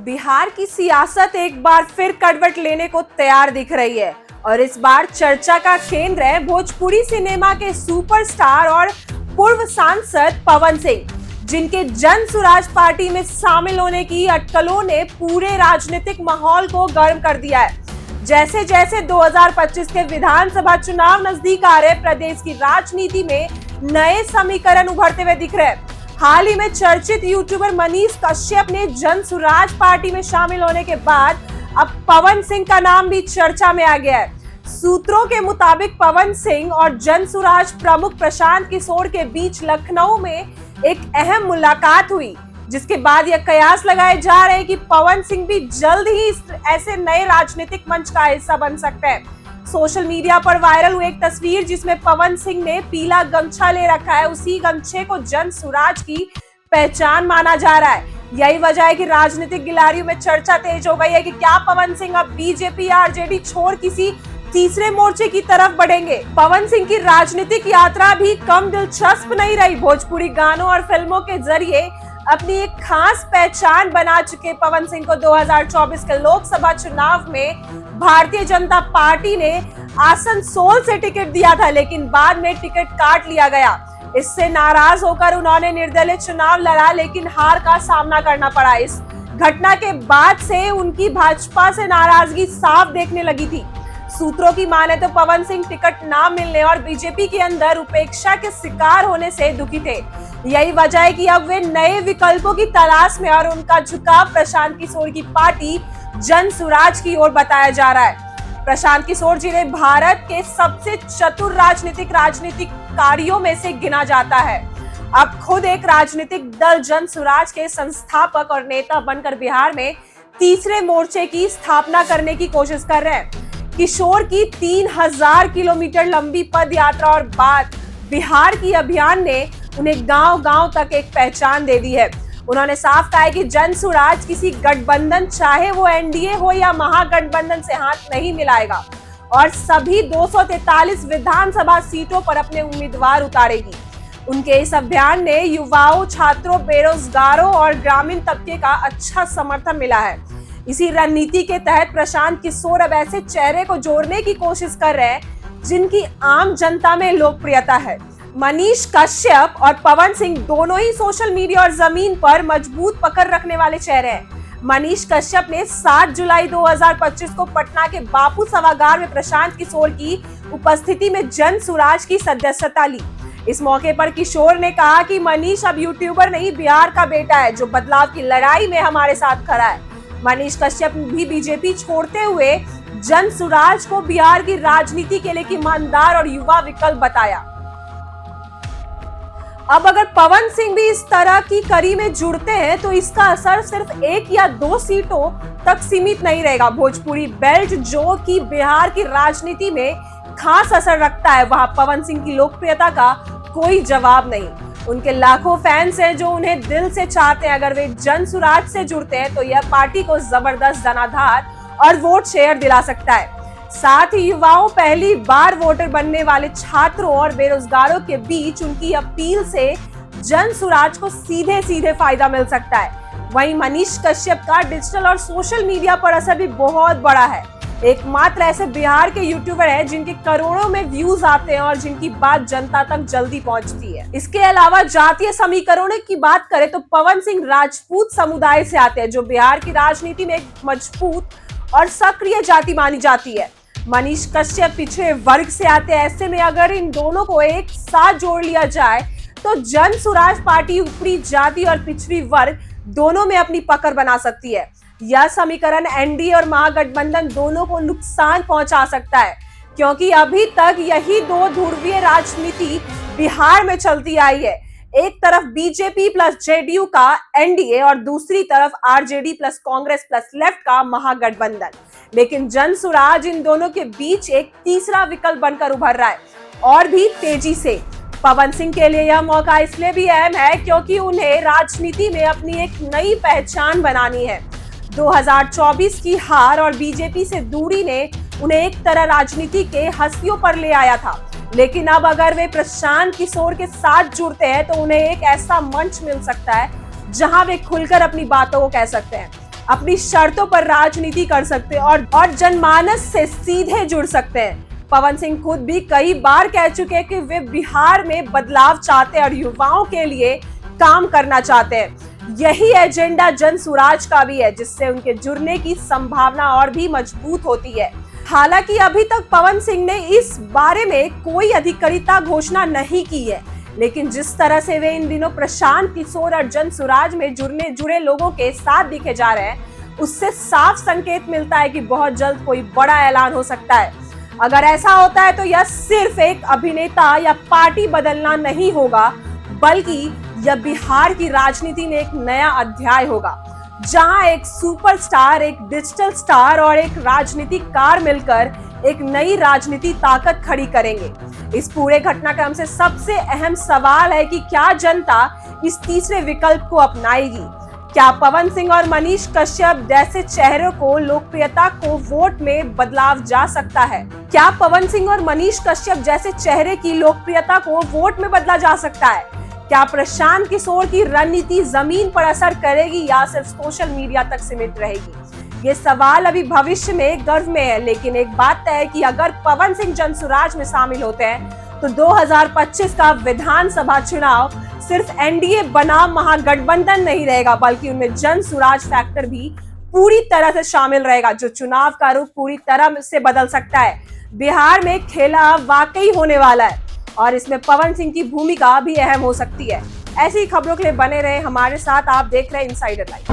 बिहार की सियासत एक बार फिर करवट लेने को तैयार दिख रही है और इस बार चर्चा का केंद्र है भोजपुरी सिनेमा के सुपरस्टार और पूर्व सांसद पवन सिंह, जिनके जन सुराज पार्टी में शामिल होने की अटकलों ने पूरे राजनीतिक माहौल को गर्म कर दिया है। जैसे जैसे 2025 के विधानसभा चुनाव नजदीक आ रहे, प्रदेश की राजनीति में नए समीकरण उभरते हुए दिख रहे हैं। हाल ही में चर्चित यूट्यूबर मनीष कश्यप ने जन सुराज पार्टी में शामिल होने के बाद अब पवन सिंह का नाम भी चर्चा में आ गया है। सूत्रों के मुताबिक पवन सिंह और जन सुराज प्रमुख प्रशांत किशोर के बीच लखनऊ में एक अहम मुलाकात हुई, जिसके बाद यह कयास लगाए जा रहे हैं कि पवन सिंह भी जल्द ही ऐसे नए राजनीतिक मंच का हिस्सा बन सकते हैं। सोशल मीडिया पर वायरल हुई एक तस्वीर जिसमें पवन सिंह ने पीला गमछा ले रखा है, उसी गमछे को जन सुराज की पहचान माना जा रहा है। यही वजह है कि राजनीतिक गिलारियों में चर्चा तेज हो गई है कि क्या पवन सिंह अब बीजेपी या आरजेडी छोड़ किसी तीसरे मोर्चे की तरफ बढ़ेंगे। पवन सिंह की राजनीतिक यात्रा भी कम दिलचस्प नहीं रही। भोजपुरी गानों और फिल्मों के जरिए अपनी एक खास पहचान बना चुके पवन सिंह को 2024 के लोकसभा चुनाव में भारतीय जनता पार्टी ने आसनसोल से टिकट दिया था, लेकिन बाद में टिकट काट लिया गया। इससे नाराज होकर उन्होंने निर्दलीय चुनाव लड़ा, लेकिन हार का सामना करना पड़ा। इस घटना के बाद से उनकी भाजपा से नाराजगी साफ देखने लगी थी। सूत्रों की माने तो पवन सिंह टिकट ना मिलने और बीजेपी के अंदर उपेक्षा के शिकार होने से दुखी थे। यही वजह है कि अब वे नए विकल्पों की तलाश में और उनका झुकाव प्रशांत किशोर की पार्टी जन सुराज की ओर बताया जा रहा है। प्रशांत किशोर जिन्हें भारत के सबसे चतुर राजनीतिकारियों में से गिना जाता है, अब खुद एक राजनीतिक दल जन सुराज के संस्थापक और नेता बनकर बिहार में तीसरे मोर्चे की स्थापना करने की कोशिश कर रहे हैं। किशोर की 3000 किलोमीटर लंबी पद यात्रा और बाद बिहार की अभियान ने उन्हें गांव-गांव तक एक पहचान दे दी है। उन्होंने साफ कहा है कि जन सुराज किसी गठबंधन, चाहे वो एनडीए हो या महागठबंधन, से हाथ नहीं मिलाएगा और सभी 243 विधानसभा सीटों पर अपने उम्मीदवार उतारेगी। उनके इस अभियान ने युवाओं, छात्रों, बेरोजगारों और ग्रामीण तबके का अच्छा समर्थन मिला है। इसी रणनीति के तहत प्रशांत किशोर अब ऐसे चेहरे को जोड़ने की कोशिश कर रहे हैं जिनकी आम जनता में लोकप्रियता है। मनीष कश्यप और पवन सिंह दोनों ही सोशल मीडिया और जमीन पर मजबूत पकड़ रखने वाले चेहरे हैं। मनीष कश्यप ने 7 जुलाई 2025 को पटना के बापू सभागार में प्रशांत किशोर की उपस्थिति में जन सुराज की सदस्यता ली। इस मौके पर किशोर ने कहा कि मनीष अब यूट्यूबर नहीं, बिहार का बेटा है जो बदलाव की लड़ाई में हमारे साथ खड़ा है। मनीष कश्यप भी बीजेपी छोड़ते हुए जन सुराज को बिहार की राजनीति के लिए ईमानदार और युवा विकल्प बताया। अब अगर पवन सिंह भी इस तरह की कड़ी में जुड़ते हैं तो इसका असर सिर्फ 1 या 2 सीटों तक सीमित नहीं रहेगा। भोजपुरी बेल्ट जो कि बिहार की राजनीति में खास असर रखता है, वहां पवन सिंह की लोकप्रियता का कोई जवाब नहीं। उनके लाखों फैंस हैं जो उन्हें दिल से चाहते हैं। अगर वे जन सुराज से जुड़ते हैं तो यह पार्टी को जबरदस्त जनाधार और वोट शेयर दिला सकता है। साथ ही युवाओं, पहली बार वोटर बनने वाले छात्रों और बेरोजगारों के बीच उनकी अपील से जन सुराज को सीधे सीधे फायदा मिल सकता है। वहीं मनीष कश्यप का डिजिटल और सोशल मीडिया पर असर भी बहुत बड़ा है। एकमात्र ऐसे बिहार के यूट्यूबर हैं जिनके करोड़ों में व्यूज आते हैं और जिनकी बात जनता तक जल्दी पहुंचती है। इसके अलावा जातीय समीकरणों की बात करें तो पवन सिंह राजपूत समुदाय से आते हैं, जो बिहार की राजनीति में एक मजबूत और सक्रिय जाति मानी जाती है। मनीष कश्यप पिछड़े वर्ग से आते हैं। ऐसे में अगर इन दोनों को एक साथ जोड़ लिया जाए तो जन सुराज पार्टी ऊपरी जाति और पिछड़ी वर्ग दोनों में अपनी पकड़ बना सकती है। यह समीकरण एनडीए और महागठबंधन दोनों को नुकसान पहुंचा सकता है, क्योंकि अभी तक यही 2 ध्रुवीय राजनीति बिहार में चलती आई है। एक तरफ बीजेपी प्लस जेडीयू का एनडीए और दूसरी तरफ RJD plus Congress plus left का महागठबंधन। लेकिन जन सुराज इन दोनों के बीच एक तीसरा विकल्प बनकर उभर रहा है और भी तेजी से। पवन सिंह के लिए यह मौका इसलिए भी अहम है क्योंकि उन्हें राजनीति में अपनी एक नई पहचान बनानी है। 2024 की हार और बीजेपी से दूरी ने उन्हें एक तरह राजनीति के हंसियों पर ले आया था, लेकिन अब अगर वे प्रशांत किशोर के साथ जुड़ते हैं तो उन्हें एक ऐसा मंच मिल सकता है जहां वे खुलकर अपनी बातों को कह सकते हैं। अपनी शर्तों पर राजनीति कर सकते हैं और जनमानस से सीधे जुड़ सकते हैं। पवन सिंह खुद भी कई बार कह चुके हैं कि वे बिहार में बदलाव चाहते हैं और युवाओं के लिए काम करना चाहते हैं। यही एजेंडा जन सुराज का भी है, जिससे उनके जुड़ने की संभावना और भी मजबूत होती है। हालांकि अभी तक पवन सिंह ने इस बारे में कोई अधिकारिता घोषणा नहीं की है, लेकिन जिस तरह से वे इन दिनों प्रशांत किशोर और जन सुराज में जुड़े लोगों के साथ दिखे जा रहे हैं, उससे साफ संकेत मिलता है कि बहुत जल्द कोई बड़ा ऐलान हो सकता है। अगर ऐसा होता है तो यह सिर्फ एक अभिनेता या पार्टी बदलना नहीं होगा, बल्कि यह बिहार की राजनीति में एक नया अध्याय होगा, जहां एक सुपरस्टार, एक डिजिटल स्टार और एक राजनीतिकार मिलकर एक नई राजनीति ताकत खड़ी करेंगे। इस पूरे घटनाक्रम से सबसे अहम सवाल है कि क्या जनता इस तीसरे विकल्प को अपनाएगी? क्या पवन सिंह और मनीष कश्यप जैसे चेहरों को लोकप्रियता को वोट में बदलाव जा सकता है? क्या पवन सिंह और मनीष कश्यप जैसे चेहरे की लोकप्रियता को वोट में बदला जा सकता है? क्या प्रशांत किशोर की रणनीति जमीन पर असर करेगी या सिर्फ सोशल मीडिया तक सीमित रहेगी? ये सवाल अभी भविष्य में गर्भ में है, लेकिन एक बात तय है कि अगर पवन सिंह जनसुराज में शामिल होते हैं तो 2025 का विधानसभा चुनाव सिर्फ एनडीए बनाम महागठबंधन नहीं रहेगा, बल्कि उनमें जनसुराज फैक्टर भी पूरी तरह से शामिल रहेगा, जो चुनाव का रुख पूरी तरह से बदल सकता है। बिहार में खेला वाकई होने वाला है और इसमें पवन सिंह की भूमिका भी अहम हो सकती है। ऐसी खबरों के लिए बने रहे हमारे साथ। आप देख रहे हैं इनसाइडर लाइव।